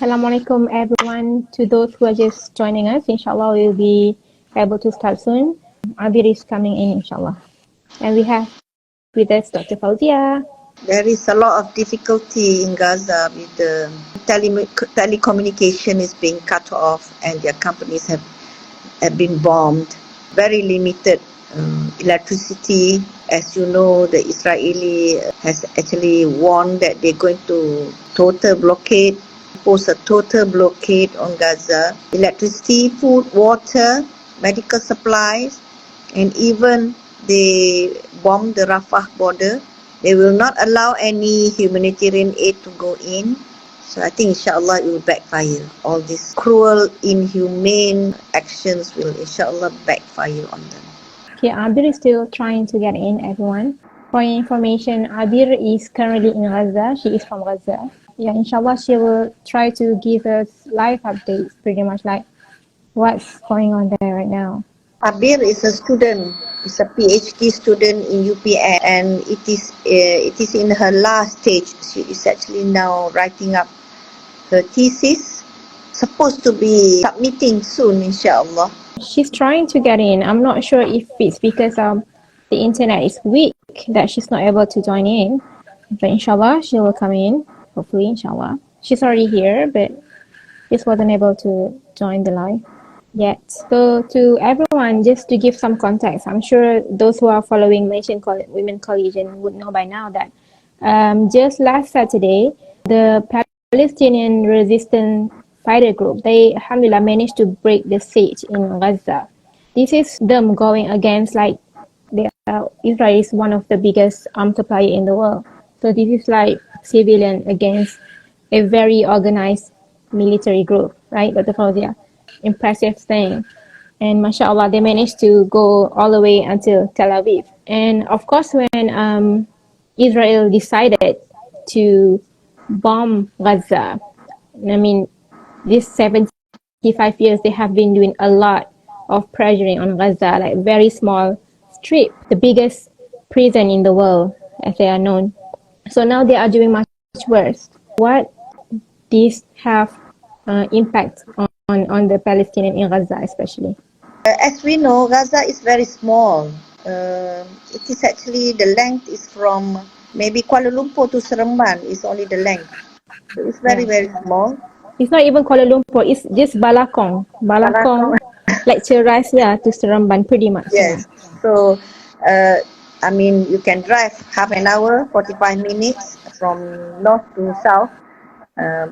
Assalamualaikum everyone. To those who are just joining us, inshallah we'll be able to start soon. Abeer is coming in, inshallah. And we have with us Dr. Fauziah. There is a lot of difficulty in Gaza with the telecommunication is being cut off and their companies have been bombed. Very limited electricity. As you know, the Israeli has actually warned that they're going to impose a total blockade on Gaza. Electricity, food, water, medical supplies, and even they bombed the Rafah border. They will not allow any humanitarian aid to go in. So I think inshallah it will backfire. All these cruel, inhumane actions will inshallah backfire on them. Okay, Abeer is still trying to get in, everyone. For your information, Abeer is currently in Gaza. She is from Gaza. Yeah, inshallah she will try to give us live updates, pretty much like what's going on there right now. Abeer is a student. Is a PhD student in UPN, and it is in her last stage. She is actually now writing up her thesis. Supposed to be submitting soon, inshallah. She's trying to get in. I'm not sure if it's because the internet is weak that she's not able to join in. But inshallah, she will come in. Hopefully, inshallah. She's already here, but just wasn't able to join the live yet. So to everyone, just to give some context, I'm sure those who are following Malaysian Women Coalition would know by now that just last Saturday, the Palestinian resistance fighter group, they alhamdulillah managed to break the siege in Gaza. This is them going against Israel is one of the biggest arms supplier in the world. So this is like civilian against a very organized military group, right, Dr. Fauziah? Impressive thing. And mashallah, they managed to go all the way until Tel Aviv. And of course, when Israel decided to bomb Gaza, I mean, these 75 years, they have been doing a lot of pressuring on Gaza, like very small strip, the biggest prison in the world, as they are known. So now they are doing much worse. What this have impact on the Palestinian in Gaza especially? As we know, Gaza is very small. It is actually, the length is from maybe Kuala Lumpur to Seremban is only the length. So it's very small. It's not even Kuala Lumpur, it's just Balakong, like Ceras, to Seremban, pretty much. Yes. Yeah. So, I mean, you can drive half an hour, 45 minutes from north to south.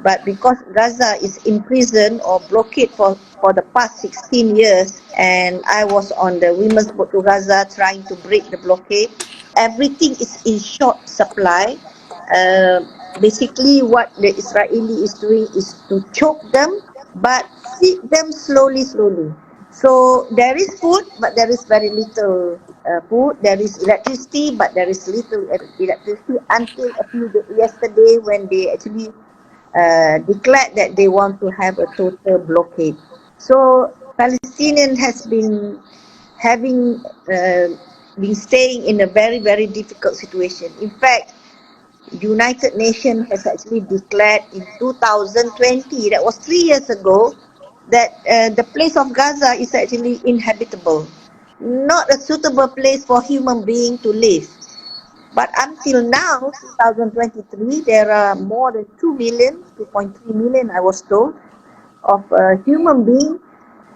But because Gaza is imprisoned or blockade for the past 16 years, and I was on the women's boat to Gaza trying to break the blockade, everything is in short supply. Basically, what the Israeli is doing is to choke them, but feed them slowly. So there is food, but there is very little food. There is electricity, but there is little electricity until yesterday when they actually declared that they want to have a total blockade. So Palestinian has been been staying in a very difficult situation. In fact, United Nations has actually declared in 2020, that was 3 years ago, that the place of Gaza is actually inhabitable, not a suitable place for human being to live. But until now, 2023, there are more than 2 million, 2.3 million, I was told, of human beings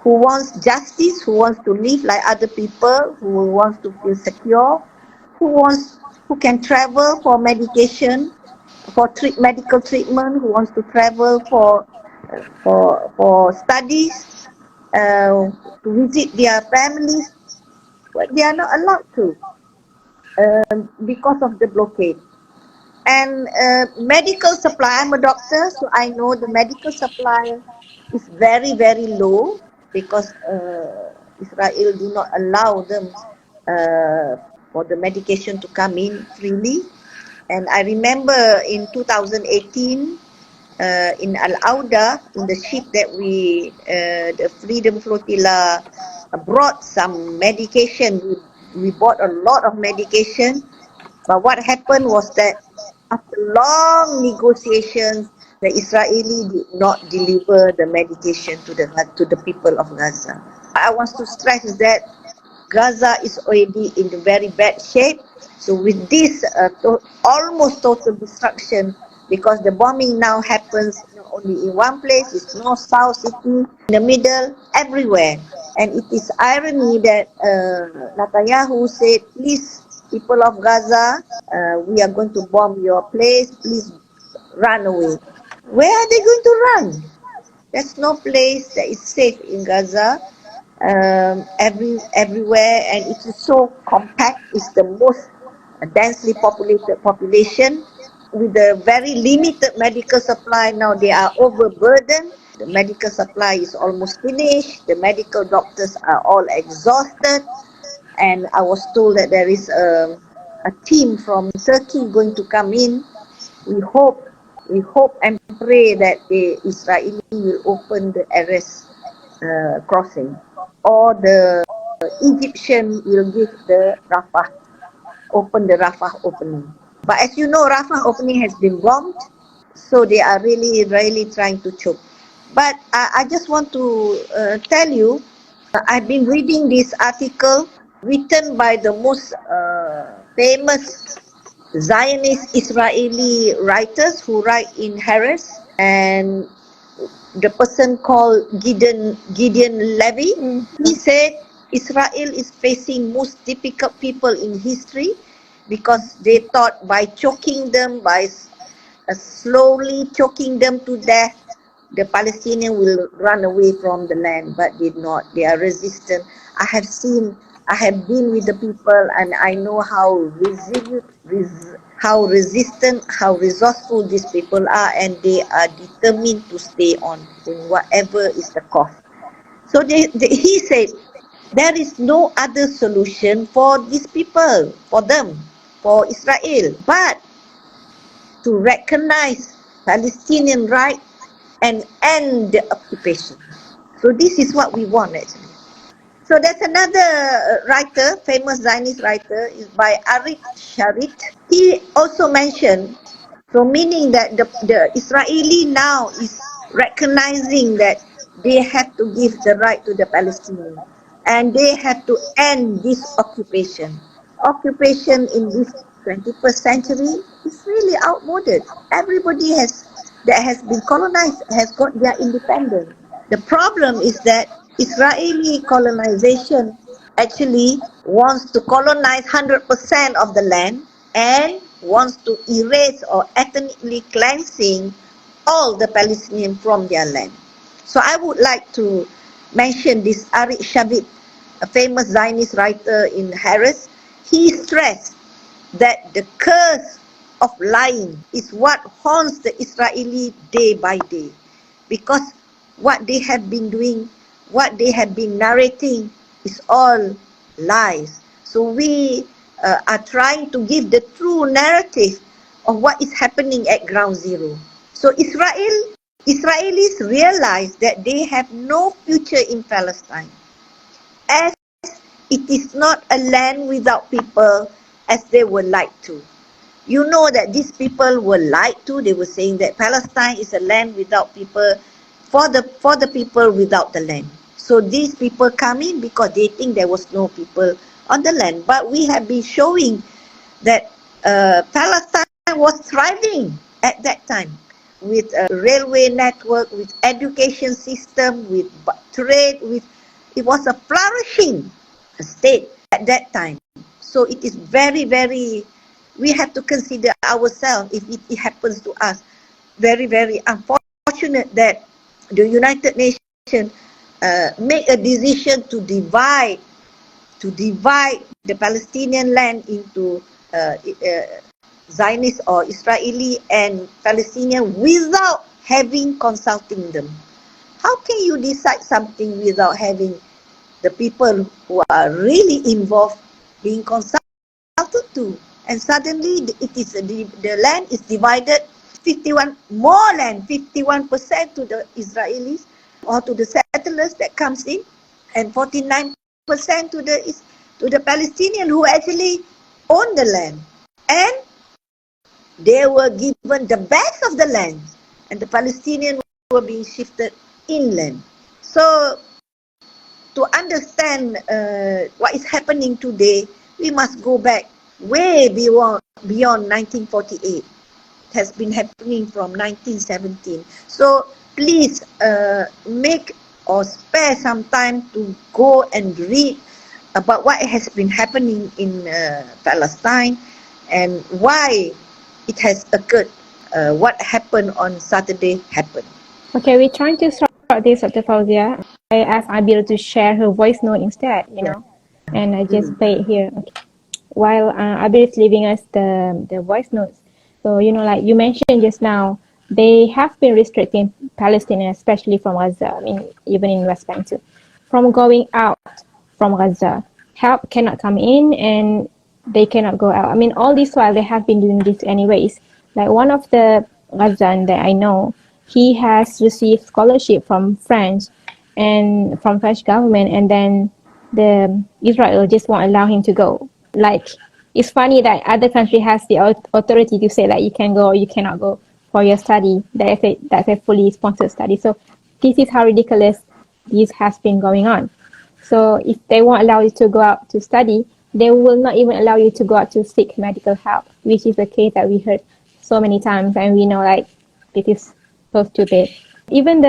who wants justice, who wants to live like other people, who wants to feel secure, who can travel for medication, for medical treatment, who wants to travel for studies, to visit their families, but they are not allowed to. Because of the blockade. And medical supply, I'm a doctor, so I know the medical supply is very low because Israel do not allow them for the medication to come in freely. And I remember in 2018 in Al-Auda, in the ship that the Freedom Flotilla brought some medication. We bought a lot of medication, but what happened was that after long negotiations, the Israeli did not deliver the medication to the people of Gaza. I want to stress that Gaza is already in the very bad shape. So with this almost total destruction, because the bombing now happens not only in one place, it's north, south, city, in the middle, everywhere. And it is irony that Netanyahu said, please, people of Gaza, we are going to bomb your place, please run away. Where are they going to run? There's no place that is safe in Gaza. Everywhere, and it is so compact. It's the most densely populated population with a very limited medical supply. Now they are overburdened. The medical supply is almost finished. The medical doctors are all exhausted, and I was told that there is a team from Turkey going to come in. We hope and pray that the Israeli will open the Erez crossing, or the Egyptian will give the open the Rafah opening. But as you know, Rafah opening has been bombed, so they are really, really trying to choke. But I just want to tell you, I've been reading this article written by the most famous Zionist Israeli writers who write in Harris, and the person called Gideon Levy. He said Israel is facing most difficult people in history because they thought by choking them, by slowly choking them to death, the Palestinians will run away from the land, but did not. They are resistant. I have been with the people, and I know how resistant, how resourceful these people are, and they are determined to stay on, whatever is the cost. So he said, there is no other solution for these people, for them, for Israel, but to recognize Palestinian rights and end the occupation. So this is what we want actually. So there's another writer, famous Zionist writer, is by Arik Sharit. He also mentioned, so meaning that the Israeli now is recognizing that they have to give the right to the Palestinians, and they have to end this occupation. Occupation in this 21st century is really outmoded. Everybody that has been colonized has got their independence. The problem is that Israeli colonization actually wants to colonize 100% of the land and wants to erase or ethnically cleansing all the Palestinians from their land. So I would like to mention this Arik Shavit, a famous Zionist writer in Harris. He stressed that the curse of lying is what haunts the Israeli day by day, because what they have been doing, what they have been narrating is all lies. So we are trying to give the true narrative of what is happening at ground zero. So Israelis realize that they have no future in Palestine, as it is not a land without people as they would like to. You know that these people were lied to. They were saying that Palestine is a land without people, for the people without the land. So these people come in because they think there was no people on the land. But we have been showing that Palestine was thriving at that time, with a railway network, with education system, with trade, it was a flourishing state at that time. So it is very, very, we have to consider ourselves if it happens to us. Very, very unfortunate that the United Nations make a decision to divide the Palestinian land into Zionist or Israeli and Palestinian without having consulting them. How can you decide something without having the people who are really involved being consulted to? And suddenly it is the land is divided 51% to the Israelis or to the settlers that comes in, and 49% to the Palestinian who actually own the land, and they were given the best of the land, and the Palestinians were being shifted inland. So to understand what is happening today, we must go back way beyond 1948. It has been happening from 1917. So please make or spare some time to go and read about what has been happening in Palestine and why it has occurred. What happened on Saturday happened. Okay, we're trying to start this, Dr. Fauziah. I asked Abeer to share her voice note instead, and I just play it here. Okay. While Abeer is leaving us the voice notes. So, like you mentioned just now, they have been restricting Palestinians, especially from Gaza, I mean, even in West Bank too, from going out from Gaza. Help cannot come in and they cannot go out. I mean, all this while they have been doing this anyways. Like one of the Gazan that I know, he has received scholarship from France and from French government, and then the Israel just won't allow him to go. Like, it's funny that other country has the authority to say that you can go or you cannot go for your study. That's a fully sponsored study. So this is how ridiculous this has been going on. So if they won't allow you to go out to study, they will not even allow you to go out to seek medical help, which is a case that we heard so many times, and we know like it is so stupid. Even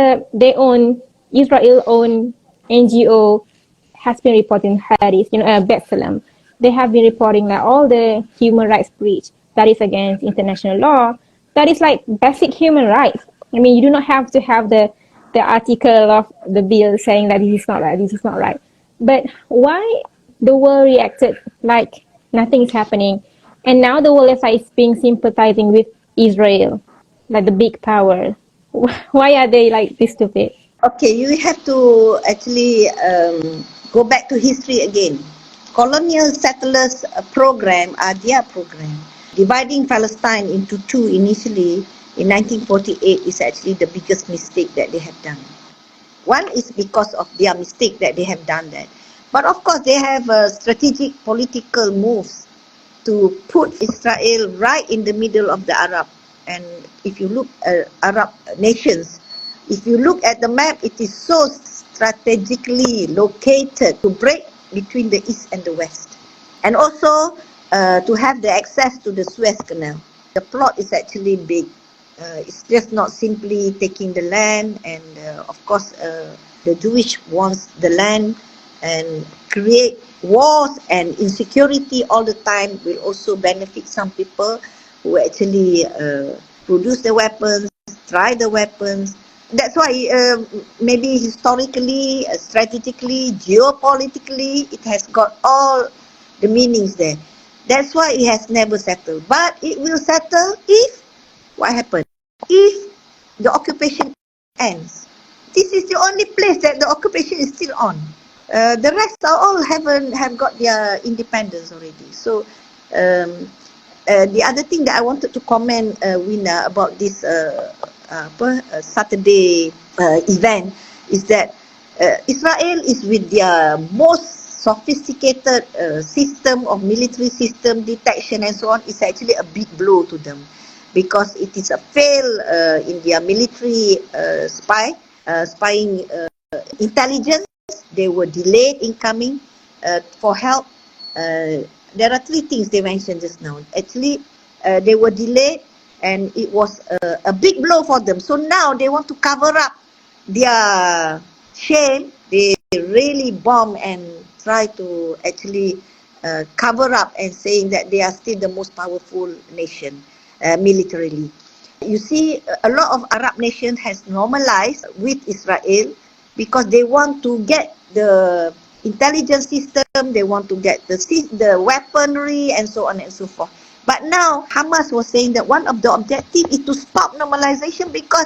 Israel own NGO has been reporting Harris, Bethlehem. They have been reporting that all the human rights breach that is against international law, that is like basic human rights. I mean, you do not have to have the article of the bill saying that this is not right, this is not right. But why the world reacted like nothing is happening? And now the world is like being sympathizing with Israel, like the big power. Why are they like this stupid? Okay, you have to actually go back to history again. Colonial settlers program are their program. Dividing Palestine into two initially in 1948 is actually the biggest mistake that they have done. One is because of their mistake that they have done that. But of course, they have strategic political moves to put Israel right in the middle of the Arab. And if you look at Arab nations, if you look at the map, it is so strategically located to break between the East and the West. And also to have the access to the Suez Canal. The plot is actually big. It's just not simply taking the land, and of course the Jewish wants the land and create wars and insecurity all the time will also benefit some people who actually produce the weapons, try the weapons. That's why maybe historically, strategically, geopolitically, it has got all the meanings there. That's why it has never settled. But it will settle if, what happens? If the occupation ends. This is the only place that the occupation is still on. The rest are all have got their independence already. So the other thing that I wanted to comment, Wina, about this Saturday event is that Israel is with their most sophisticated system of military system detection and so on. Is actually a big blow to them, because it is a fail in their military spying intelligence. They were delayed in coming for help. There are three things they mentioned just now. Actually, they were delayed, and it was a big blow for them. So now they want to cover up their shame. They really bomb and try to actually cover up and saying that they are still the most powerful nation militarily. You see, a lot of Arab nations has normalized with Israel because they want to get the intelligence system, they want to get the weaponry and so on and so forth. But now Hamas was saying that one of the objectives is to stop normalization because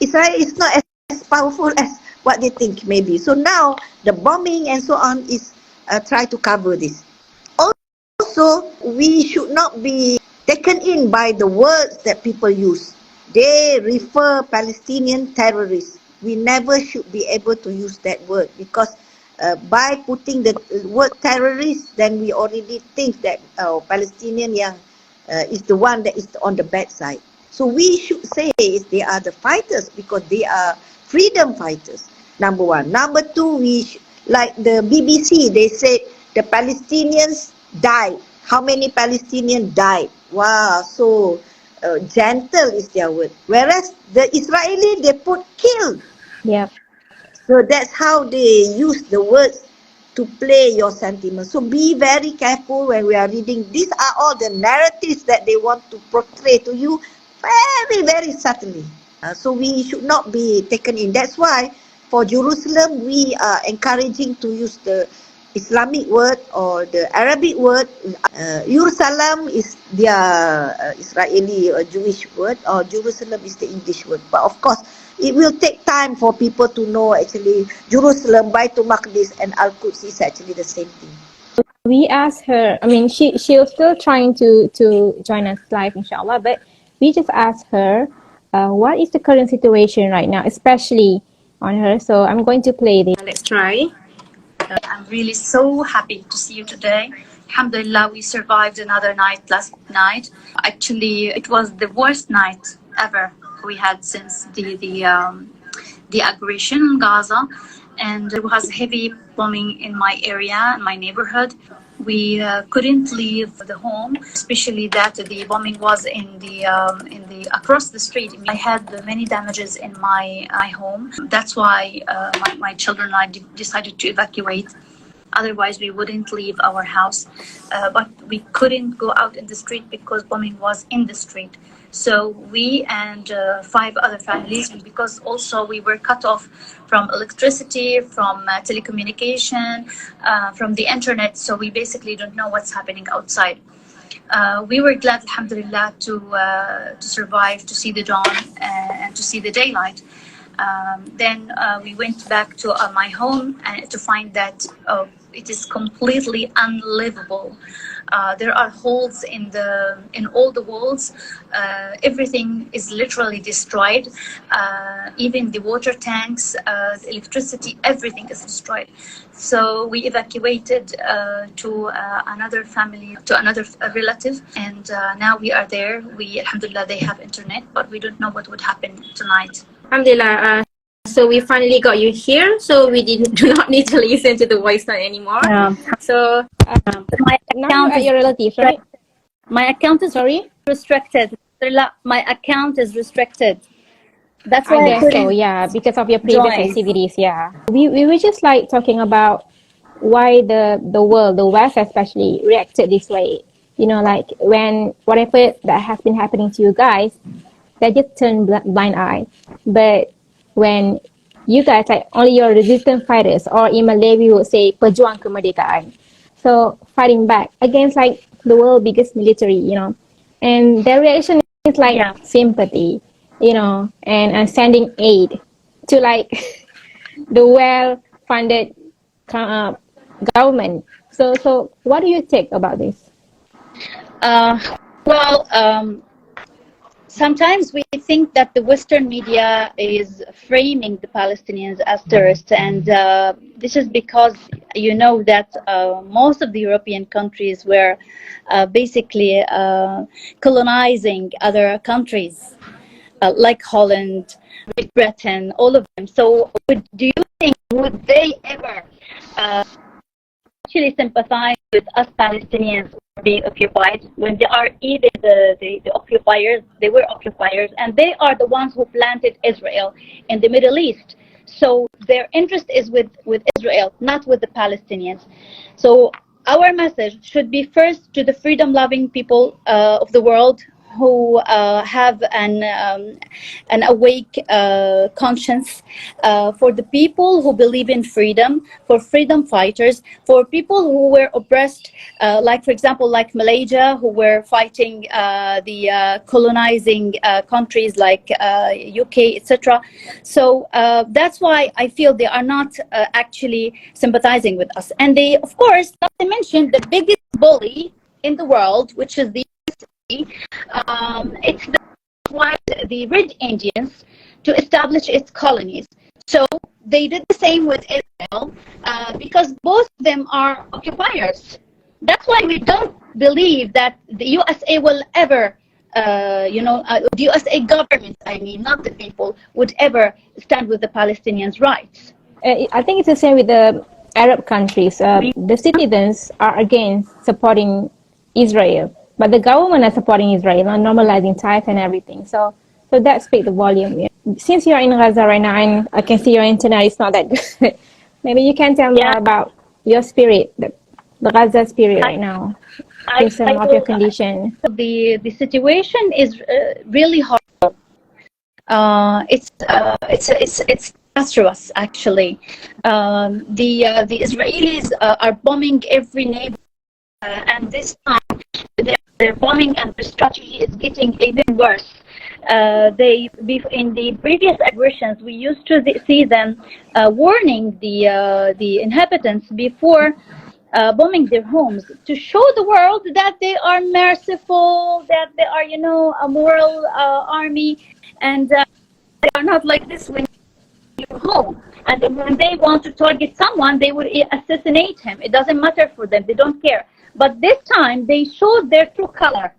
Israel is not as powerful as what they think maybe. So now the bombing and so on is try to cover this. Also, we should not be taken in by the words that people use. They refer Palestinian terrorists. We never should be able to use that word because by putting the word terrorist, then we already think that Palestinian is the one that is on the bad side. So we should say they are the fighters because they are freedom fighters. Number one. Number two, like the BBC, they said the Palestinians died. How many Palestinians died? Wow, so gentle is their word. Whereas the Israeli, they put killed. Yeah. So that's how they use the words to play your sentiments. So be very careful when we are reading. These are all the narratives that they want to portray to you very, very subtly. So we should not be taken in. That's why for Jerusalem, we are encouraging to use the Islamic word or the Arabic word. Jerusalem is their Israeli or Jewish word, or Jerusalem is the English word. But of course, it will take time for people to know actually Jerusalem, Baitul Maqdis and Al-Quds is actually the same thing. We asked her, I mean, she was still trying to join us live, inshallah, but we just asked her, what is the current situation right now, especially on her. So I'm going to play this. Let's try. I'm really so happy to see you today. Alhamdulillah, we survived another night last night. Actually, it was the worst night ever we had since the aggression in Gaza, and there was heavy bombing in my area, in my neighborhood. We couldn't leave the home, especially that the bombing was in the across the street. I had many damages in my home. That's why my children and I decided to evacuate. Otherwise, we wouldn't leave our house. But we couldn't go out in the street because bombing was in the street. So we and 5 other families, because also we were cut off from electricity, from telecommunication, from the internet. So we basically don't know what's happening outside. We were glad, alhamdulillah, to survive, to see the dawn and to see the daylight. Then we went back to my home and to find that it is completely unlivable. There are holes in all the walls. Everything is literally destroyed. Even the water tanks, the electricity, everything is destroyed. So we evacuated to another family, to another relative, and now we are there. Alhamdulillah, they have internet, but we don't know what would happen tonight. Alhamdulillah. So we finally got you here, so we do not need to listen to the voice note anymore. So my now account you are your relative, right? My account is restricted. My account is restricted. That's why I guess so, yeah, because of your previous activities, yeah. We were just like talking about why the world, the West especially, reacted this way. You know, like when whatever that has been happening to you guys, they just turn blind eye. But when you guys, like only your resistance fighters, or in Malay we would say pejuang kemerdekaan, so fighting back against like the world's biggest military, you know, and their reaction is like sympathy, you know, and sending aid to like the well-funded government. So what do you think about this? Sometimes we think that the Western media is framing the Palestinians as terrorists, and this is because you know that most of the European countries were basically colonizing other countries like Holland, Great Britain, all of them. So do you think would they ever actually sympathize with us Palestinians being occupied when they are even the occupiers? They were occupiers, and they are the ones who planted Israel in the Middle East. So their interest is with Israel, not with the Palestinians. So our message should be first to the freedom-loving people of the world who have an awake conscience, for the people who believe in freedom, for freedom fighters, for people who were oppressed, like for example, like Malaysia, who were fighting the colonizing countries like UK, etc. So that's why I feel they are not actually sympathizing with us. And they, of course, not to mention the biggest bully in the world, which is the it's the Red Indians to establish its colonies. So they did the same with Israel because both of them are occupiers. That's why we don't believe that the USA will ever the USA government, I mean, not the people, would ever stand with the Palestinians' rights. I think it's the same with the Arab countries. The citizens are again supporting Israel, but the government are supporting Israel and normalizing ties and everything. So that speaks the volume. Yeah. Since you're in Gaza right now, and I can see your internet is not that good, maybe you can tell me more about your spirit, the Gaza spirit right now, in terms of your condition. The situation is really horrible. It's disastrous, actually. The Israelis are bombing every neighborhood, and this time their bombing and the strategy is getting even worse. In the previous aggressions, we used to see them warning the inhabitants before bombing their homes, to show the world that they are merciful, that they are, a moral army, and they are not like this when you're home. And when they want to target someone, they would assassinate him. It doesn't matter for them. They don't care. But this time, they showed their true color.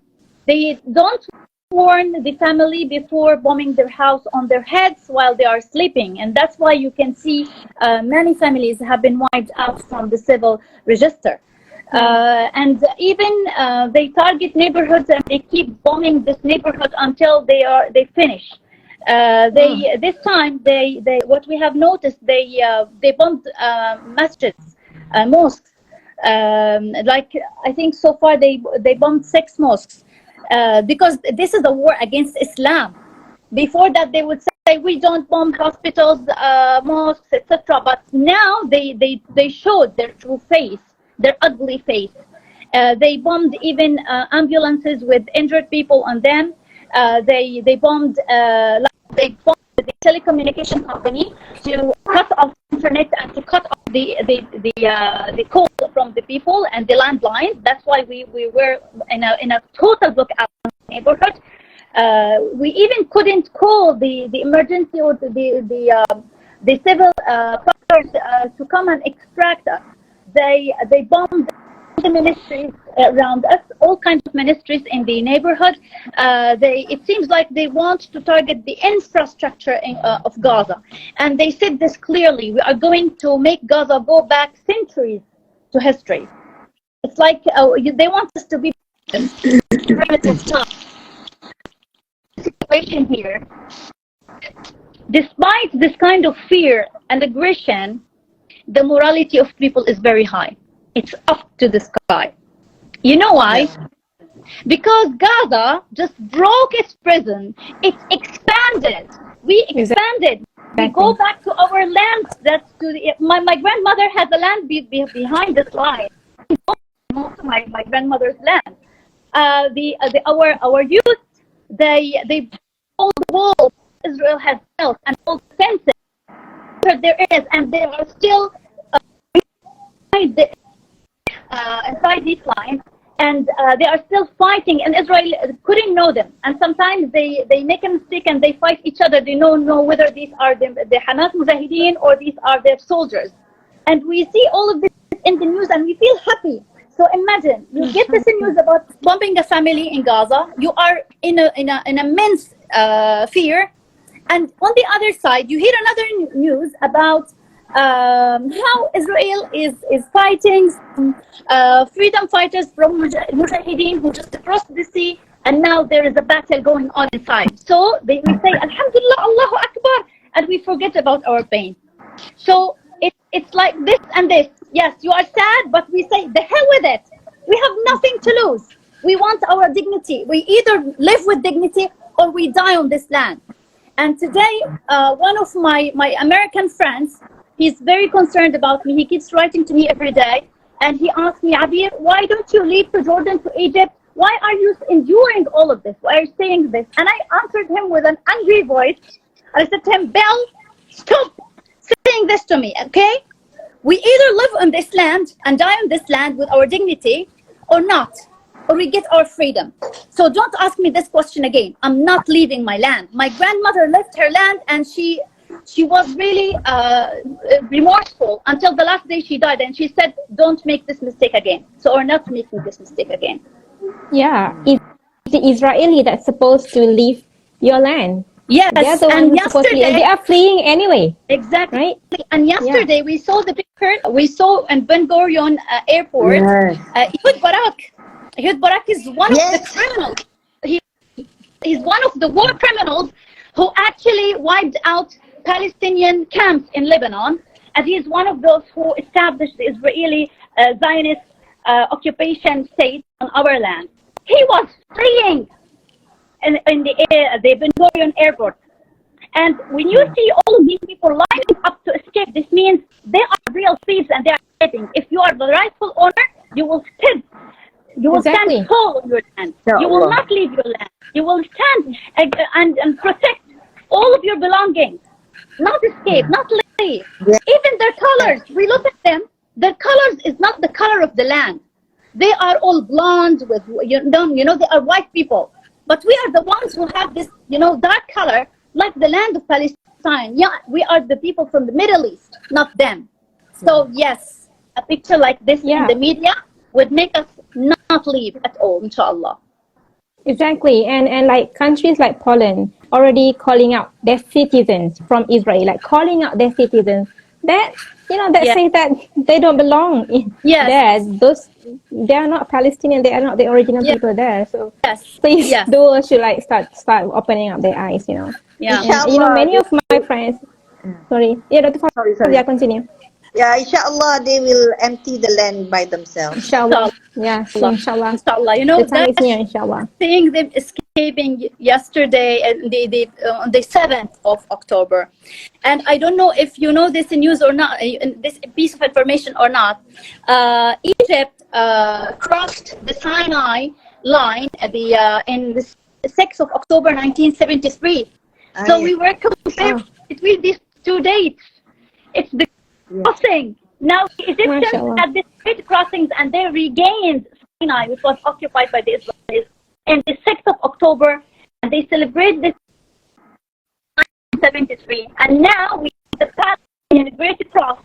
They don't warn the family before bombing their house on their heads while they are sleeping. And that's why you can see many families have been wiped out from the civil register. And even they target neighborhoods and they keep bombing this neighborhood until they finish. This time what we have noticed, they bombed masjids, mosques. Like I think so far they bombed 6 mosques. Because this is a war against Islam. Before that, they would say we don't bomb hospitals, mosques, etc. But now they showed their true face, their ugly face. They bombed even ambulances with injured people on them. They bombed the telecommunication company to cut off internet and to cut off the call from the people and the landlines. That's why we were in a total blackout neighborhood. We even couldn't call the emergency or the civil powers to come and extract us. They bombed the ministries around us, all kinds of ministries in the neighborhood. It seems like they want to target the infrastructure of Gaza. And they said this clearly: we are going to make Gaza go back centuries to history. It's like they want us to be primitive time. Situation here, despite this kind of fear and aggression, the morality of people is very high. It's up to the sky. You know why? Because Gaza just broke its prison. It expanded. We expanded. We go back to our land. That's my grandmother has a land behind this line. Most of my grandmother's land. Our youth, they all the walls Israel has built and all the fences there is, and they are still inside these lines, and they are still fighting, and Israel couldn't know them. And sometimes they make a mistake and they fight each other. They don't know whether these are the Hamas Mujahideen or these are their soldiers. And we see all of this in the news and we feel happy. So imagine, you get this news about bombing a family in Gaza. You are in an immense fear. And on the other side, you hear another news about how Israel is fighting freedom fighters from Mujahideen who just crossed the sea, and now there is a battle going on inside. So we say, Alhamdulillah, Allahu Akbar, and we forget about our pain. So it's like this and this. Yes, you are sad, but we say, the hell with it. We have nothing to lose. We want our dignity. We either live with dignity or we die on this land. And today, one of my American friends, he's very concerned about me. He keeps writing to me every day. And he asked me, Abeer, why don't you leave to Jordan, to Egypt? Why are you enduring all of this? Why are you saying this? And I answered him with an angry voice. I said to him, Bell, stop saying this to me, okay? We either live on this land and die on this land with our dignity or not, or we get our freedom. So don't ask me this question again. I'm not leaving my land. My grandmother left her land and she was really remorseful until the last day she died, and she said, don't make this mistake again. So we're not making this mistake again. Yeah, the Israeli that's supposed to leave your land. Yes, They're the and ones who's supposed to leave, and they yesterday, are fleeing anyway, exactly. right? And yesterday we saw the picture. We saw in Ben Gurion airport. Yes. Ehud Barak. Ehud Barak is one of the Yes. criminals. He's one of the war criminals who actually wiped out Palestinian camps in Lebanon, and he's one of those who established the Israeli Zionist occupation state on our land. He was fleeing in the Ben Gurion airport. And when you see all of these people lining up to escape, this means they are real thieves and they are escaping. If you are the rightful owner, you will stand. You will Exactly. stand tall on your land. You will not leave your land. You will stand and protect all of your belongings. Not escape, not leave. Yeah. Even their colors, we look at them, their colors is not the color of the land. They are all blonde with, they are white people. But we are the ones who have this, dark color, like the land of Palestine. Yeah, we are the people from the Middle East, not them. So yes, a picture like this in the media would make us not leave at all, inshallah. Exactly, and like countries like Poland already calling out their citizens from Israel, like calling out their citizens. That says that they don't belong there. They are not Palestinian. They are not the original people there. So please, the world should like start opening up their eyes. Yeah. And, many of my friends. Sorry. Yeah, Dr. Fauziah, Sorry. continue. Yeah, inshallah, they will empty the land by themselves. Inshallah. Yeah, inshallah. Inshallah. The time is near, inshallah. Seeing them escaping yesterday, on the 7th of October. And I don't know if you know this news or not, this piece of information or not. Egypt crossed the Sinai line in the 6th of October 1973. So we were comparing between these two dates. It's the crossing. Now the Egyptians had these great crossings and they regained Sinai, which was occupied by the Israelis, in the 6th of October, and they celebrate this 1973. And now we have the Palestinian Great Cross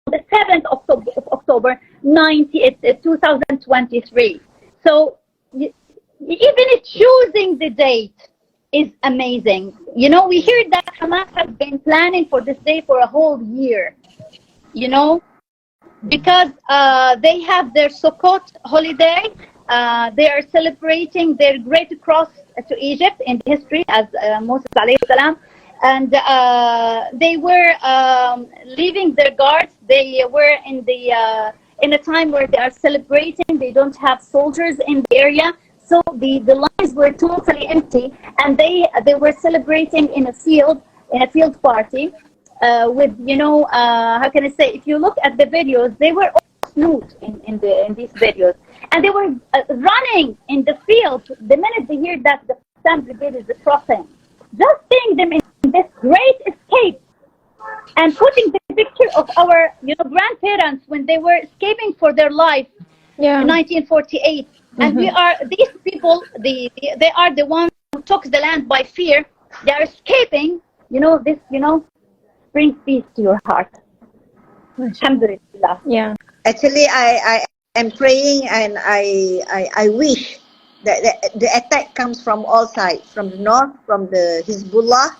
on the 7th of October 2023. So even choosing the date is amazing. We hear that Hamas has been planning for this day for a whole year. Because they have their Sukkot holiday. They are celebrating their great cross to Egypt in history as Moses alayhi salam. And they were leaving their guards. They were in a time where they are celebrating. They don't have soldiers in the area. So the lines were totally empty. And they were celebrating in a field party. With how can I say? If you look at the videos, they were all nude in these videos, and they were running in the field the minute they hear that the Sam Brigade is crossing. Just seeing them in this great escape, and putting the picture of our grandparents when they were escaping for their life in 1948, and we are these people. They are the ones who took the land by fear. They are escaping. Brings peace to your heart. Alhamdulillah. Yeah. Actually, I am praying and I wish that the attack comes from all sides, from the north, from the Hezbollah,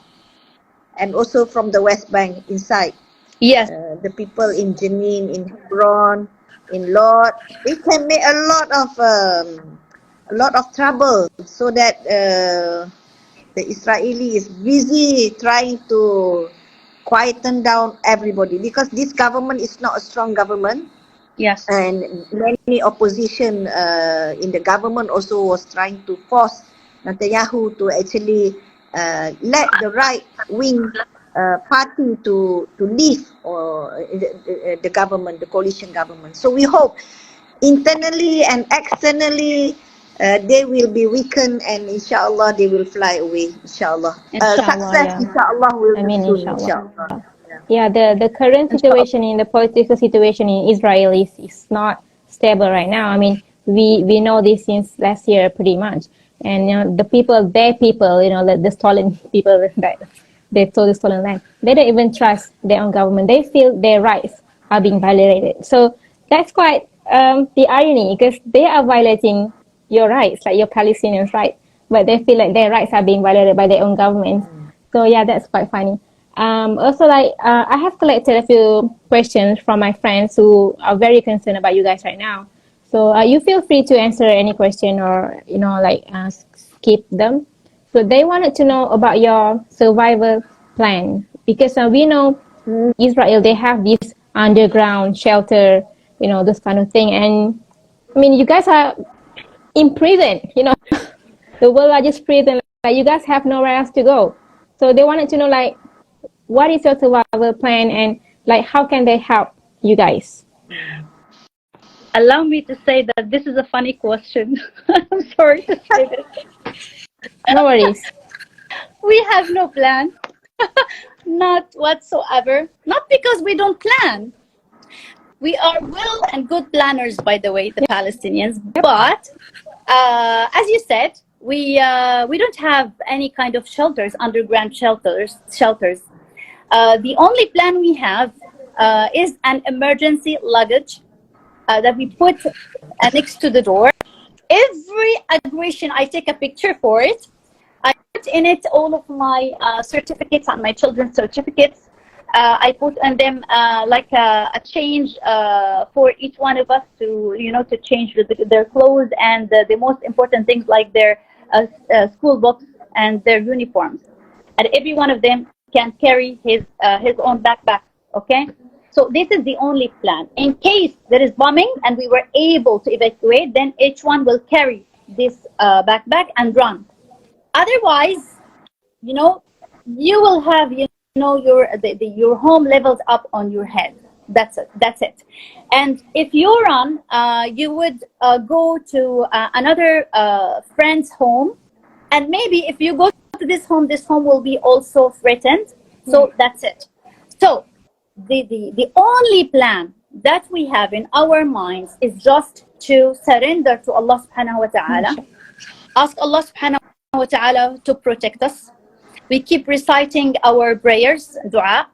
and also from the West Bank inside. Yes. The people in Jenin, in Hebron, in Lod, they can make a lot of trouble, so that the Israeli is busy trying to quieten down everybody, because this government is not a strong government. Yes. And many opposition in the government also was trying to force Netanyahu to actually let the right wing party to leave the government, the coalition government. So we hope internally and externally they will be weakened, and inshallah they will fly away. Inshallah. Success, inshallah, will be soon. Inshallah. Yeah, the current situation in the political situation in Israel is not stable right now. I mean, we know this since last year pretty much. And the people, their people, the stolen people that they stole the stolen land, they don't even trust their own government. They feel their rights are being violated. So that's quite the irony, because they are violating your rights, like your Palestinians' rights. but they feel like their rights are being violated by their own governments. So yeah, that's quite funny. Also, like I have collected a few questions from my friends who are very concerned about you guys right now. So you feel free to answer any question or like skip them. So they wanted to know about your survival plan because we know Israel, they have this underground shelter, this kind of thing. And I mean, you guys are in prison, the world's largest prison. Like you guys have nowhere else to go. So they wanted to know, like, what is your survival plan and like how can they help you guys? Allow me to say that this is a funny question. I'm sorry to say this. No worries. We have no plan. Not whatsoever. Not because we don't plan. We are well and good planners, by the way, the Palestinians. But as you said, we don't have any kind of shelters, underground shelters. The only plan we have is an emergency luggage that we put next to the door. Every aggression, I take a picture for it. I put in it all of my certificates and my children's certificates. I put on them like a change for each one of us to change their clothes and the most important things like their school books and their uniforms. And every one of them can carry his own backpack. Okay. So this is the only plan. In case there is bombing and we were able to evacuate, then each one will carry this backpack and run. Otherwise, you will have your home leveled up on your head. That's it. And if you run, you would go to another friend's home, and maybe if you go to this home will be also threatened. So that's it. So the only plan that we have in our minds is just to surrender to Allah subhanahu wa ta'ala. Ask Allah subhanahu wa ta'ala to protect us. We keep reciting our prayers, dua.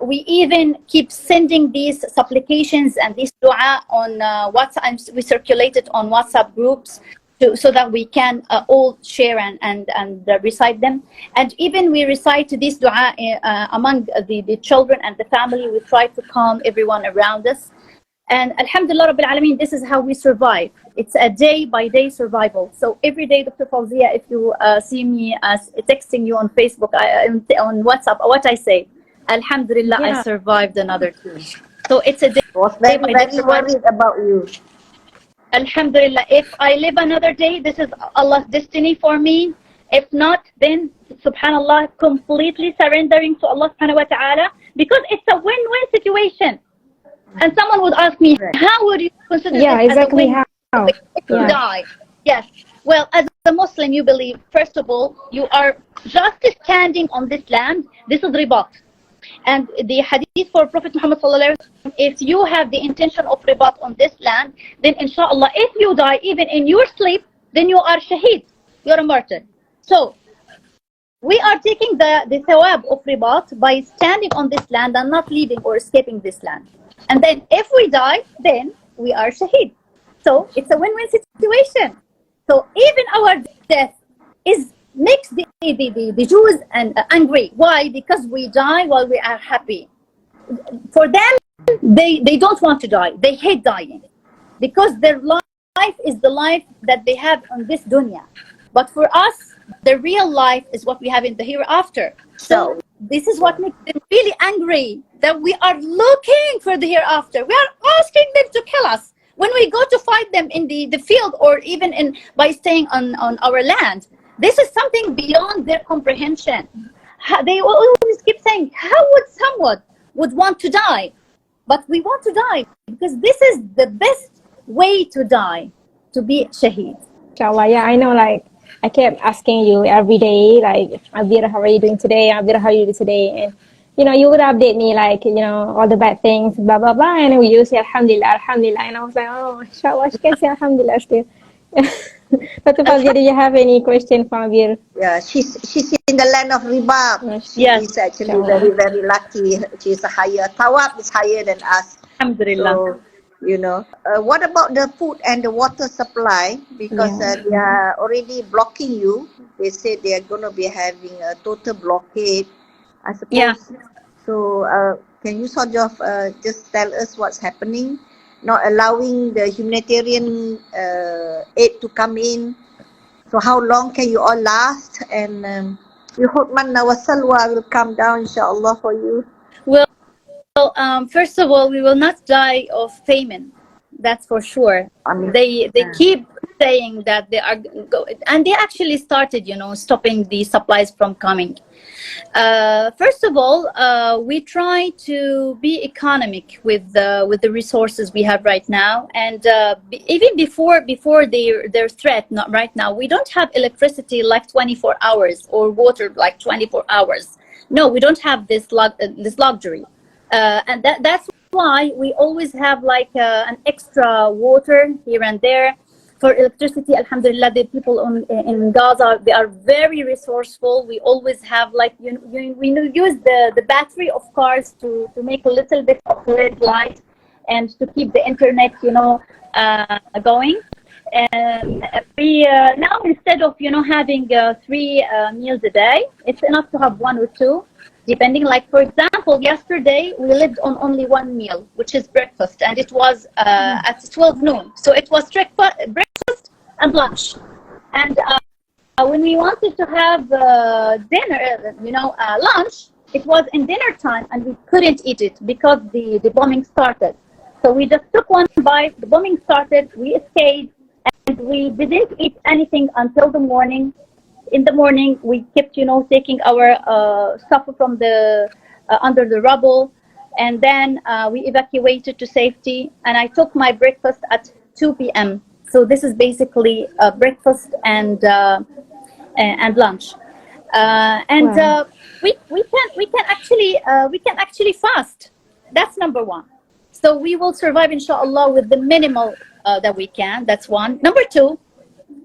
We even keep sending these supplications and this dua on WhatsApp. We circulate it on WhatsApp groups so that we can all share and recite them. And even we recite this dua among the children and the family. We try to calm everyone around us. And Alhamdulillah Rabbil Alameen, this is how we survive. It's a day-by-day survival. So every day, Dr. Fauziah, if you see me texting you on Facebook, on WhatsApp, what I say, Alhamdulillah, I survived another two. So it's a day. I was very worried about you. Alhamdulillah, if I live another day, this is Allah's destiny for me. If not, then subhanallah, completely surrendering to Allah subhanahu wa ta'ala, because it's a win-win situation. And someone would ask me, how would you consider this exactly as a win if you die? Yes. Well, as a Muslim, you believe, first of all, you are just standing on this land. This is ribat. And the hadith for Prophet Muhammad sallallahu alaihi wasallam, if you have the intention of ribat on this land, then inshallah, if you die even in your sleep, then you are shaheed. You're a martyr. So we are taking the thawab of ribat by standing on this land and not leaving or escaping this land. And then if we die, then we are shaheed. So it's a win-win situation. So even our death makes the Jews angry. Why? Because we die while we are happy. For them, they don't want to die. They hate dying because their life is the life that they have on this dunya. But for us, the real life is what we have in the hereafter. So this is what makes them really angry, that we are looking for the hereafter. We are asking them to kill us when we go to fight them in the field or even by staying on our land. This is something beyond their comprehension. They always keep saying, how would someone would want to die? But we want to die because this is the best way to die, to be shaheed. Inshallah, yeah, I know, like, I kept asking you every day, like, Abeer, how are you doing today? Abeer, how are you doing today? And, you would update me, like, all the bad things, blah, blah, blah. And we used to say, Alhamdulillah, Alhamdulillah. And I was like, oh, inshallah, she can say Alhamdulillah still. Dr. Fauziah, do you have any question for Abeer? Yeah, she's in the land of riba. She is actually very, very lucky. She's higher. Tawab is higher than us. Alhamdulillah. So, you know. What about the food and the water supply? Because Yeah. they are already blocking you. They say they are going to be having a total blockade, I Yeah. suppose. So can you sort of just tell us what's happening? Not allowing the humanitarian aid to come in. So how long can you all last? And we hope manna wa salwa will come down, inshallah, for you. Well, first of all, we will not die of famine. That's for sure. I mean, They keep saying that they are and they actually started, stopping the supplies from coming. First of all, we try to be economic with the resources we have right now, and even before their threat. Not right now. We don't have electricity like 24 hours or water like 24 hours. No, we don't have this luxury, and that's why we always have like an extra water here and there. For electricity, alhamdulillah, the people in Gaza, they are very resourceful. We always have like, we use the battery of cars to make a little bit of LED light and to keep the internet, going. And we now, instead of having 3 meals a day, it's enough to have 1 or 2, depending. Like, for example, yesterday we lived on only 1 meal, which is breakfast, and it was at 12 noon. So it was breakfast and lunch. And when we wanted to have dinner, lunch, it was in dinner time, and we couldn't eat it because the bombing started. So we just took 1 bite. The bombing started. We escaped, and we didn't eat anything until the morning. In the morning, we kept, taking our stuff from the under the rubble, and then we evacuated to safety. And I took my breakfast at 2 p.m. So this is basically breakfast and lunch. Wow. We can actually fast. That's number 1. So we will survive, inshallah, with the minimal that we can. That's 1. Number 2.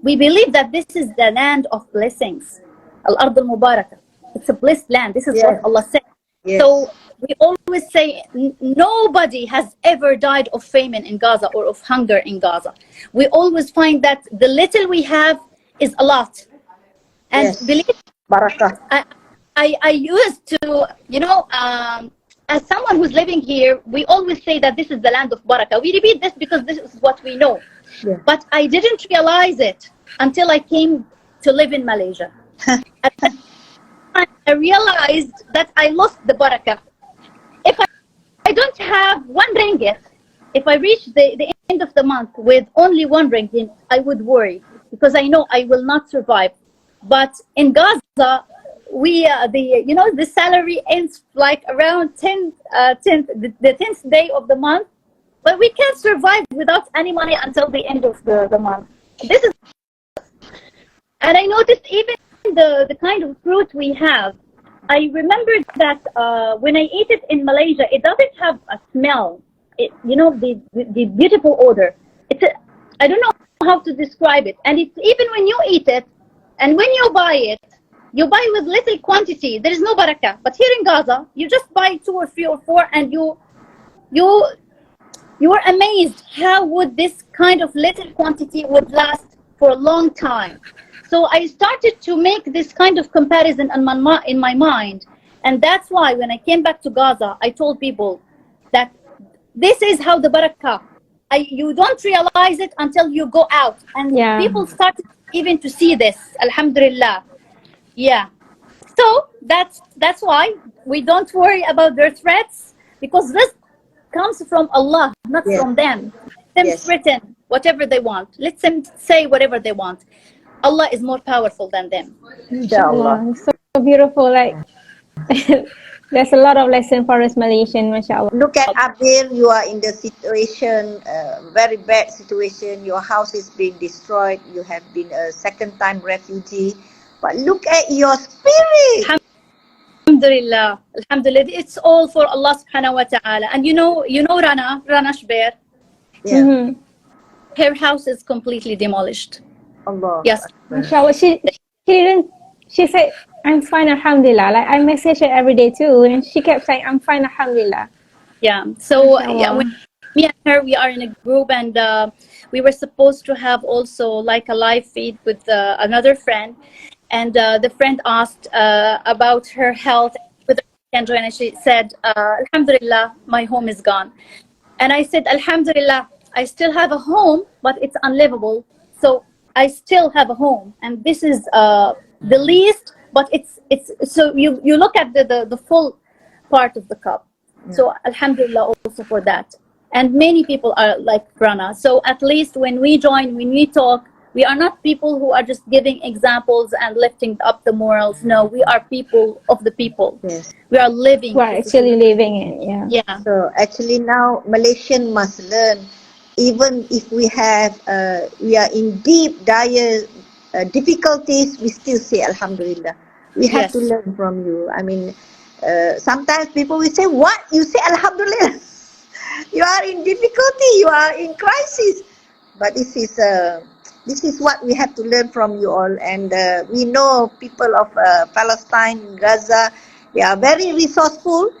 We believe that this is the land of blessings. Al-Ard al-Mubarakah. It's a blessed land. This is what Allah said. Yes. So we always say nobody has ever died of famine in Gaza or of hunger in Gaza. We always find that the little we have is a lot. And Yes. believe Barakat. I used to, as someone who's living here, we always say that this is the land of Barakah. We repeat this because this is what we know. Yeah. But I didn't realize it until I came to live in Malaysia. At that time, I realized that I lost the barakah. If I don't have 1 ringgit, if I reach the end of the month with only 1 ringgit, I would worry because I know I will not survive. But in Gaza, we the salary ends like around the 10th day of the month. But we can't survive without any money until the end of the month. This is, and I noticed even the kind of fruit we have. I remembered that when I eat it in Malaysia, it doesn't have a smell. The beautiful odor. I don't know how to describe it. And it's even when you eat it, and when you buy with little quantity. There is no barakah. But here in Gaza, you just buy 2 or 3 or 4, and you are amazed how would this kind of little quantity would last for a long time. So I started to make this kind of comparison in my mind. And that's why when I came back to Gaza, I told people that this is how the barakah. You don't realize it until you go out. And people started even to see this. Alhamdulillah. Yeah. So that's why we don't worry about their threats, because this comes from Allah, not from them. Let them threaten whatever they want. Let them say whatever they want. Allah is more powerful than them. Inshallah. So beautiful. Like there's a lot of lesson for us Malaysian, mashallah. Look at Abeer, you are in the situation, very bad situation. Your house is being destroyed. You have been a second-time refugee. But look at your spirit. Alhamdulillah. Alhamdulillah. It's all for Allah subhanahu wa ta'ala. And you know Rana Shbeer. Yeah. Her house is completely demolished. Allah. Yes. Inshallah, she said, I'm fine, alhamdulillah. Like I message her every day too, and she kept saying, I'm fine, alhamdulillah. Yeah. So me and her, we are in a group, and we were supposed to have also like a live feed with another friend, and the friend asked about her health, whether she can join, and she said, Alhamdulillah, my home is gone. And I said, Alhamdulillah, I still have a home, but it's unlivable. So I still have a home, and this is the least, but it's so you look at the full part of the cup. So Alhamdulillah also for that. And many people are like Rana. So at least when we join, when we talk, we are not people who are just giving examples and lifting up the morals. No, we are people of the people. Yes. We are living. We're actually living it, yeah. Yeah. So actually now Malaysian must learn, even if we have we are in deep dire difficulties, we still say Alhamdulillah. We have to Yes. learn from you. I mean, sometimes people will say, what? You say Alhamdulillah? You are in difficulty, you are in crisis. But this is what we have to learn from you all. And we know people of Palestine, Gaza, they are very resourceful,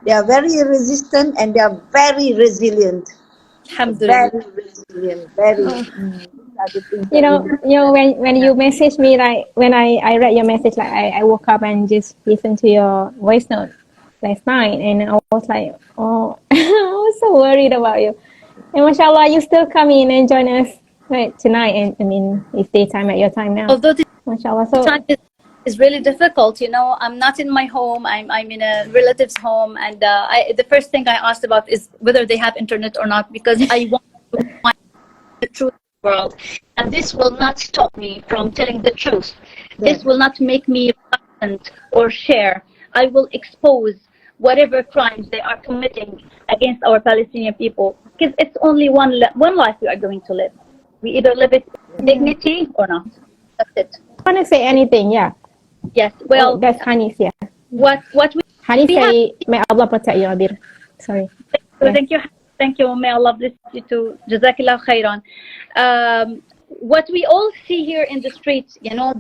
they are very resistant, and they are very resilient. Alhamdulillah. Very resilient, very. These are the things that we You know, when you message me, like when I read your message, like I woke up and just listened to your voice note last night, and I was like, oh, I was so worried about you. And mashallah, you still come in and join us right tonight, and I mean it's daytime at your time now. Although the Mashallah, so time is really difficult, you know. I'm not in my home. I'm in a relative's home, and the first thing I asked about is whether they have internet or not, because I want to find the truth of the world, and this will not stop me from telling the truth. This will not make me reluctant or share. I will expose whatever crimes they are committing against our Palestinian people, because it's only one life we are going to live. We either live it with dignity or not. That's it. I want to say anything, yeah. Yes. Well, That's Hanis, yeah. what we Hanis we say, may Allah protect you, Abeer. Sorry. so thank you. May Allah bless you too. Jazakallah khairan. What we all see here in the streets, you know,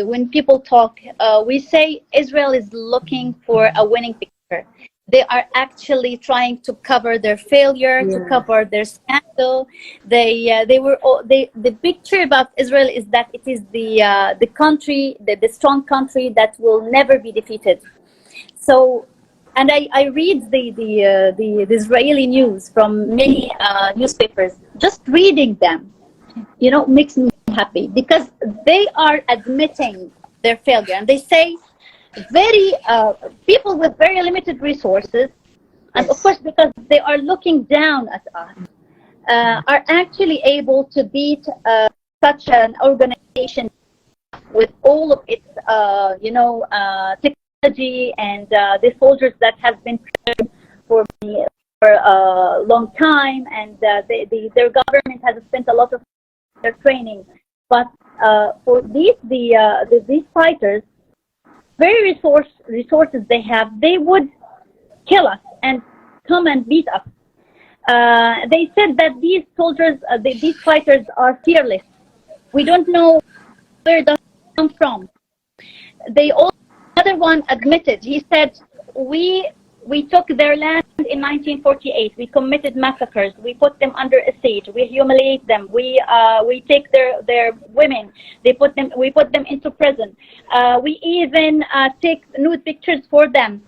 when people talk, we say Israel is looking for a winning picture. They are actually trying to cover their failure, to cover their scandal. The picture about Israel is that it is the country, the strong country that will never be defeated. So, and I read the Israeli news from many newspapers. Just reading them, you know, makes me happy, because they are admitting their failure, and they say very people with very limited resources, and of course because they are looking down at us, are actually able to beat such an organization with all of its technology and the soldiers that have been trained for a long time, and their government has spent a lot of their training. But for these fighters, very resources they have, they would kill us and come and beat us. They said that these soldiers, these fighters are fearless. We don't know where they come from. Another one admitted, he said, we took their land in 1948. We committed massacres. We put them under a siege. We humiliate them. We take their women. We put them into prison. We even take nude pictures for them.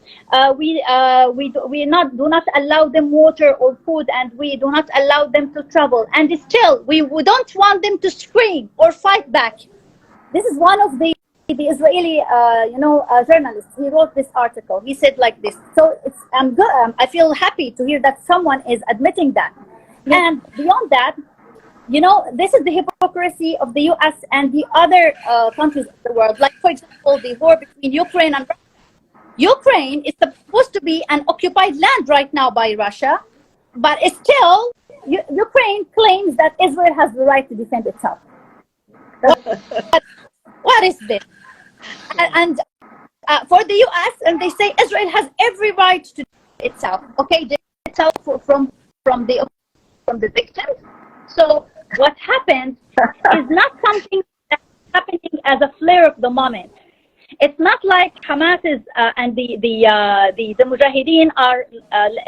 We do not allow them water or food, and we do not allow them to travel. And still, we don't want them to scream or fight back. This is one of the Israeli, journalist. He wrote this article. He said like this. So I'm good. I feel happy to hear that someone is admitting that. And beyond that, you know, this is the hypocrisy of the U.S. and the other countries of the world. Like, for example, the war between Ukraine and Russia. Ukraine is supposed to be an occupied land right now by Russia, but still, Ukraine claims that Israel has the right to defend itself. What is this? And for the U.S., and they say Israel has every right to defend itself. Okay, itself from the victims. So what happened is not something that's happening as a flare of the moment. It's not like Hamas is and the Mujahideen are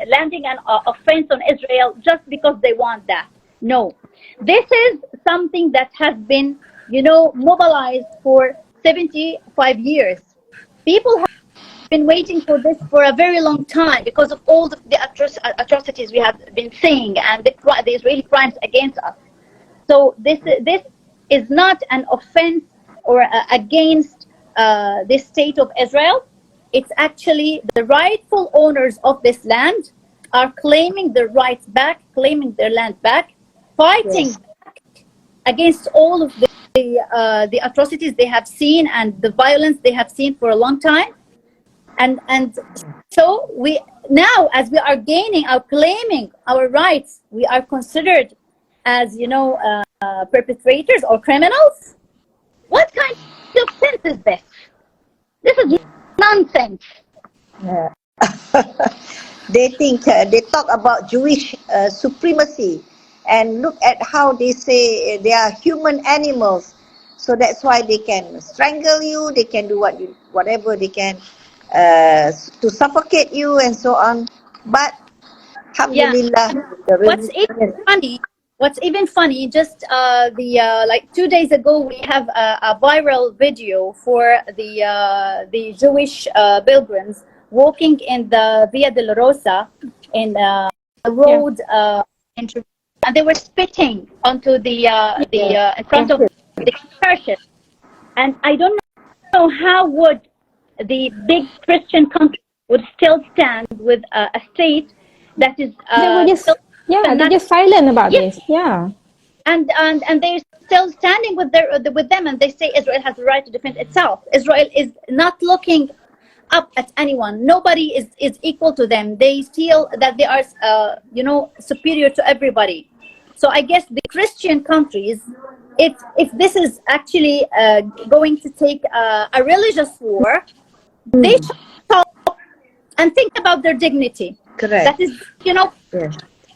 landing an offense on Israel just because they want that. No, this is something that has been, mobilized for 75 years. People have been waiting for this for a very long time because of all the atrocities we have been seeing and the Israeli crimes against us. So this is not an offense or against the state of Israel. It's actually the rightful owners of this land are claiming their rights back, claiming their land back, fighting back against all of the atrocities they have seen and the violence they have seen for a long time. And so we now, as we are claiming our rights, we are considered as perpetrators or criminals. What kind of sense is this? This is nonsense. Yeah. They think they talk about Jewish supremacy, and look at how they say they are human animals. So that's why they can strangle you. They can do whatever they can to suffocate you and so on. But alhamdulillah, What's even funny, just like 2 days ago, we have a viral video for the Jewish pilgrims walking in the Via Dolorosa in the road, and they were spitting onto in front of the churches. And I don't know how would the big Christian country would still stand with a state that is they're just silent about this. Yeah, and they're still standing with them, and they say Israel has the right to defend itself. Israel is not looking up at anyone. Nobody is equal to them. They feel that they are superior to everybody. So I guess the Christian countries, if this is actually going to take a religious war, they should stop and think about their dignity. Correct. That is,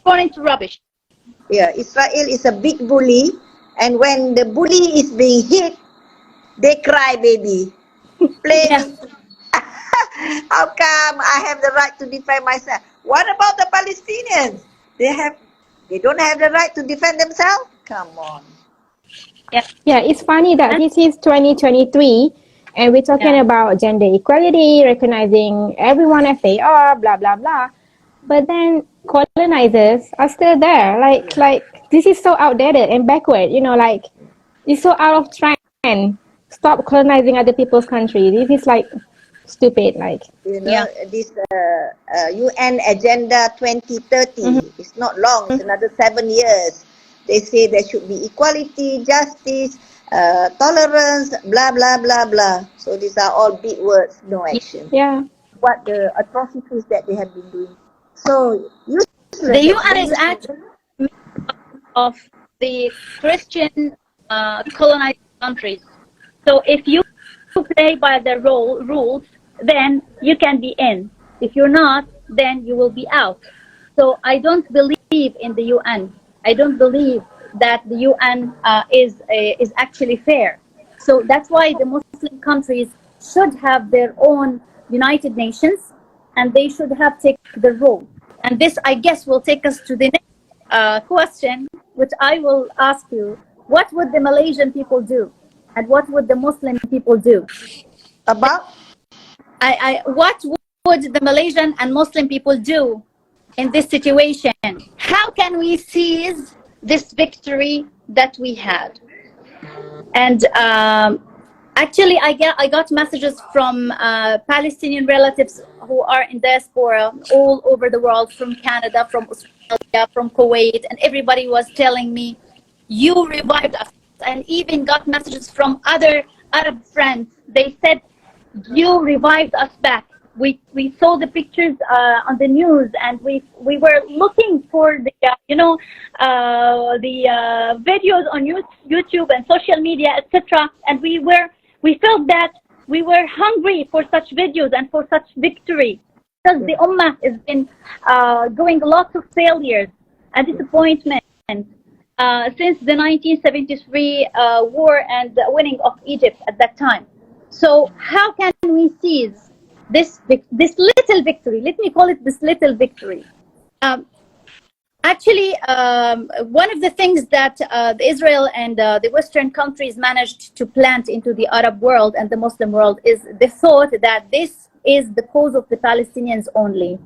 going into rubbish. Yeah, Israel is a big bully, and when the bully is being hit, they cry, baby. Play. How come I have the right to defend myself? What about the Palestinians? They don't have the right to defend themselves? Come on. Yeah, it's funny that this is 2023 and we're talking about gender equality, recognizing everyone as they are, blah, blah, blah. But then colonizers are still there. Like this is so outdated and backward, it's so out of trend. Stop colonizing other people's country. This is stupid. This UN Agenda 2030, it's not long, it's another 7 years. They say there should be equality, justice, tolerance, blah, blah, blah, blah. So these are all big words, no action. Yeah. What the atrocities that they have been doing. So useless. The UN is actually of the Christian colonized countries. So if you play by the rules, then you can be in. If you're not, then you will be out. So I don't believe in the UN. I don't believe that the UN is actually fair. So that's why the Muslim countries should have their own United Nations, and they should have taken the role. And this, I guess, will take us to the next question, which I will ask you. What would the Malaysian people do? And what would the Muslim people do? About? What would the Malaysian and Muslim people do in this situation? How can we seize this victory that we had? And actually, I got messages from Palestinian relatives who are in diaspora all over the world, from Canada, from Australia, from Kuwait, and everybody was telling me, you revived us. And even got messages from other Arab friends. They said, you revived us back. We saw the pictures on the news, and we were looking for the videos on YouTube and social media, etc. And we felt that we were hungry for such videos and for such victory, because the Ummah has been going lots of failures and disappointment since the 1973 war and the winning of Egypt at that time. So how can we seize this little victory? Let me call it this little victory. Actually, one of the things that Israel and the Western countries managed to plant into the Arab world and the Muslim world is the thought that this is the cause of the Palestinians only.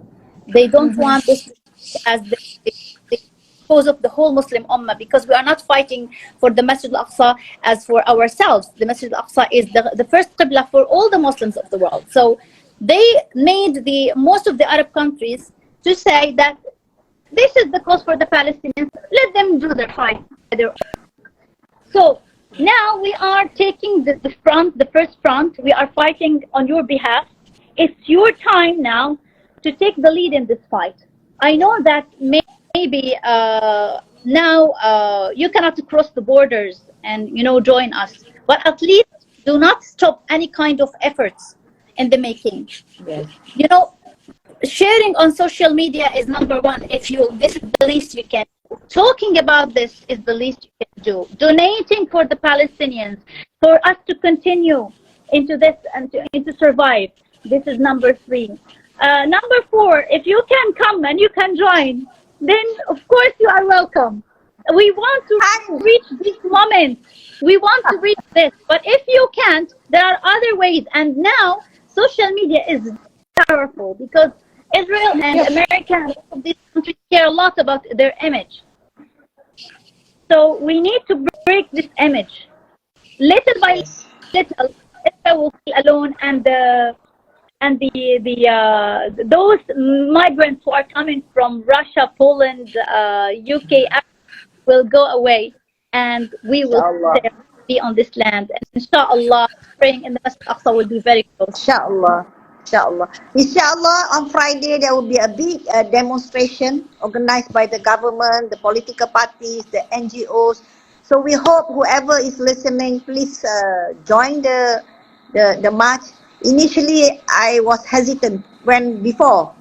They don't want this to be as the cause of the whole Muslim Ummah, because we are not fighting for the Masjid al-Aqsa as for ourselves. The Masjid al-Aqsa is the first qibla for all the Muslims of the world. So they made most of the Arab countries to say that this is the cause for the Palestinians. Let them do their fight. So now we are taking the first front. We are fighting on your behalf. It's your time now to take the lead in this fight. I know that maybe now you cannot cross the borders and join us, but at least do not stop any kind of efforts in the making. Yes. Sharing on social media is number one. This is the least you can do. Talking about this is the least you can do. Donating for the Palestinians, for us to continue into this and to survive. This is number 3. Number 4, if you can come and you can join, then of course you are welcome. We want to reach this moment. We want to reach this. But if you can't, there are other ways. And now social media is powerful because Israel and America and all of these countries care a lot about their image. So we need to break this image. Little by little, Israel will feel alone, and those migrants who are coming from Russia, Poland, UK will go away, and we will be on this land. And inshallah, praying in the Masjid al-Aqsa will be very close. Inshallah. Inshallah, on Friday there will be a big demonstration organized by the government, the political parties, the NGOs. So we hope whoever is listening, please join the march. Initially, I was hesitant when before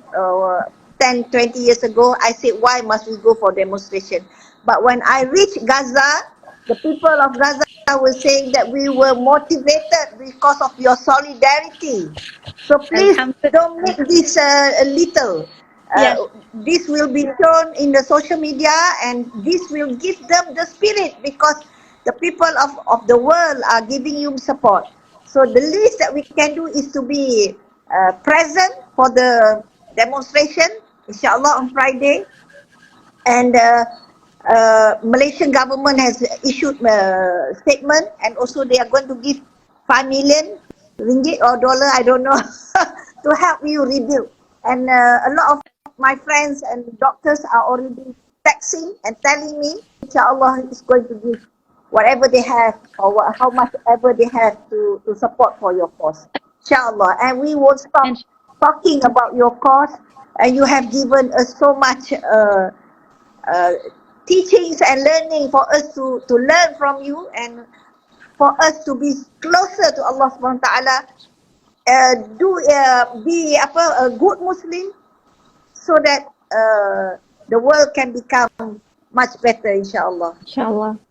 10, 20 years ago. I said, why must we go for demonstration? But when I reached Gaza, the people of Gaza were saying that we were motivated because of your solidarity. So please don't make this little. This will be shown in the social media, and this will give them the spirit, because the people of the world are giving you support. So the least that we can do is to be present for the demonstration, inshallah, on Friday. And Malaysian government has issued a statement, and also they are going to give 5 million ringgit or dollar, I don't know, to help you rebuild. And a lot of my friends and doctors are already texting and telling me, inshallah, is going to give whatever they have, or how much ever they have to support for your cause, inshallah. And we won't stop talking about your cause, and you have given us so much teachings and learning for us to learn from you, and for us to be closer to Allah subhanahu wa ta'ala. Be a good Muslim, so that the world can become much better, inshallah.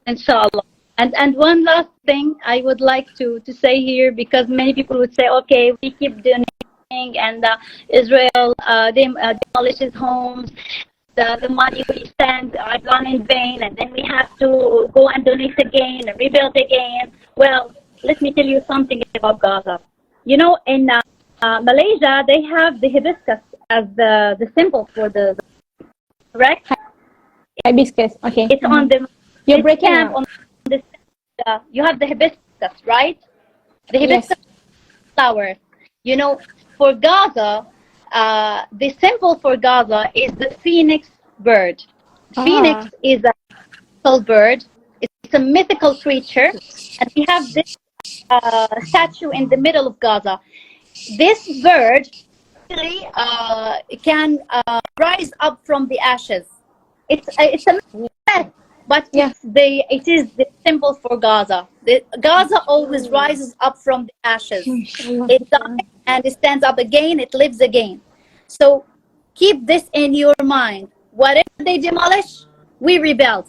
Inshallah. And one last thing I would like to say here, because many people would say, okay, we keep donating, and Israel demolishes homes, the money we spend are gone in vain, and then we have to go and donate again and rebuild again. Well, let me tell you something about Gaza. In Malaysia, they have the hibiscus as the symbol for the correct? Hibiscus, okay. It's on the You're breaking up. on the you have the hibiscus, right? The hibiscus flower. For Gaza, the symbol for Gaza is the phoenix bird. Phoenix is a mythical bird. It's a mythical creature, and we have this statue in the middle of Gaza. This bird really can rise up from the ashes. It's a myth, but it is the symbol for Gaza. Gaza always rises up from the ashes. It dies and it stands up again. It lives again. So keep this in your mind. Whatever they demolish, we rebuild,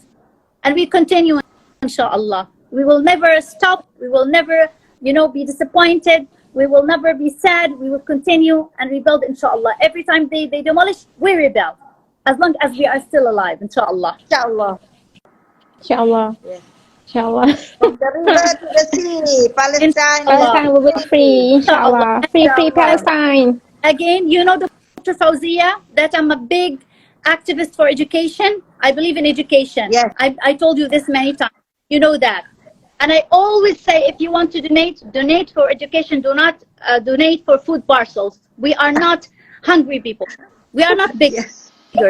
and we continue, inshallah. We will never stop. We will never be disappointed. We will never be sad. We will continue and rebuild, inshallah. Every time they demolish, we rebuild. As long as we are still alive, inshallah. Inshallah. Inshallah. Yes. Inshallah. From the river to the sea, Palestine. Palestine will be free, inshallah. Free Inshallah. Palestine. Again, Dr. Fauziah, that I'm a big activist for education. I believe in education. Yes. I told you this many times. You know that. And I always say, if you want to donate for education. Do not donate for food parcels. We are not hungry people. We are not big. Yes. We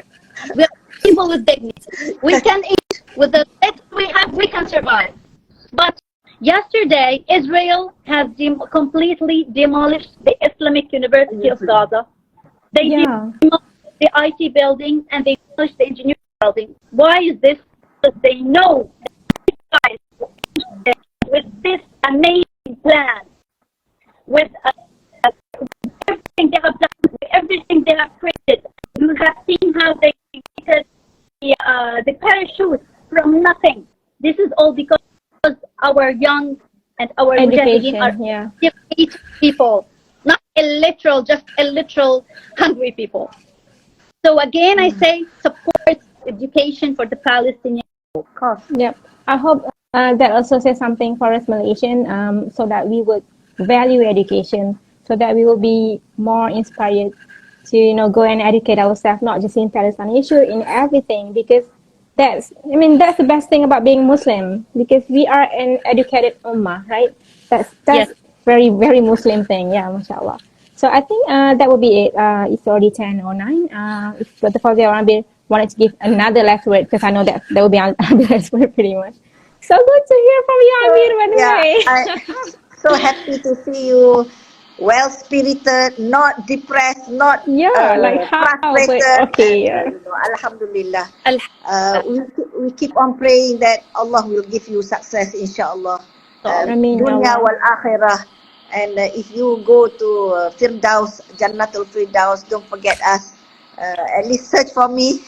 are people with dignity. We can eat. With the little we have, we can survive. But yesterday, Israel has completely demolished the Islamic University of Gaza. They demolished the IT building and they demolished the engineering building. Why is this? Because they know that with this amazing plan, with everything they have done, with everything they have created. You have seen how they created the parachute from nothing. This is all because our young and our Education, are educated people, not just illiteral, hungry people. So again, I say support education for the Palestinians. Of course. Yep. I hope that also says something for us Malaysian, so that we would value education, so that we will be more inspired to go and educate ourselves, not just in Palestine issue, in everything, because that's the best thing about being Muslim, because we are an educated ummah, right? That's Yes. very, very Muslim thing, mashallah. So I think that will be it. It's already 10:09. If Dr. Fauziah or Abeer wanted to give another last word, because I know that will be the last word pretty much. So good to hear from you, Abeer, by the way. I'm so happy to see you well-spirited, not depressed, not like how? frustrated. Okay. And, Alhamdulillah. We keep on praying that Allah will give you success, inshallah. Ameen, Dunya Allah. wal akhirah. And if you go to Firdaus, Jannatul Firdaus, don't forget us. At least search for me.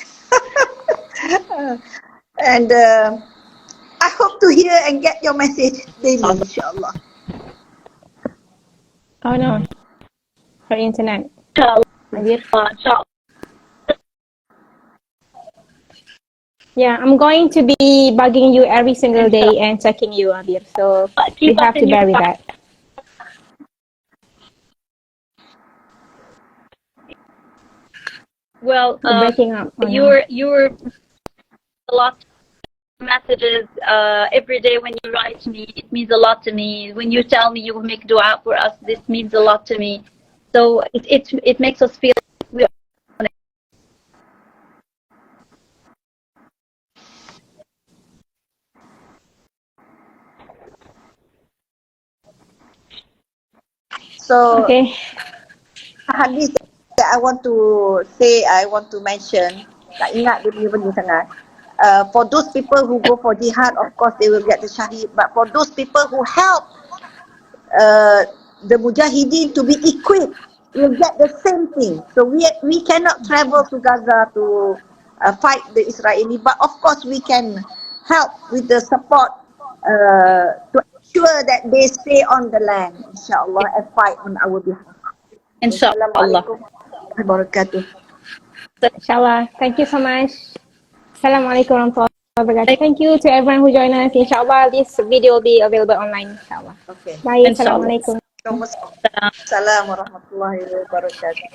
And I hope to hear and get your message daily, inshallah. Oh no, her internet. Abeer. Yeah, I'm going to be bugging you every single day and checking you, Abeer. So you have to bear with that. Well, You're breaking up. Oh, no. you're a lot of messages every day when you write me. It means a lot to me. When you tell me you will make dua for us, this means a lot to me. So it makes us feel we are. So Okay. hadis that I want to mention, tak ingat dia punya benda sangat. For those people who go for jihad, of course they will get the shahid. But for those people who help the mujahideen to be equipped, will get the same thing. So we cannot travel to Gaza to fight the Israeli, but of course we can help with the support to ensure that they stay on the land, inshallah, and fight on our behalf. Inshallah. Assalamualaikum warahmatullahi wabarakatuh. Inshallah. Thank you so much. Assalamualaikum warahmatullahi wabarakatuh. Thank you to everyone who joined us. Inshallah, this video will be available online. Inshallah. Okay. Bye. Inshallah. Assalamualaikum. Assalamualaikum warahmatullahi wabarakatuh.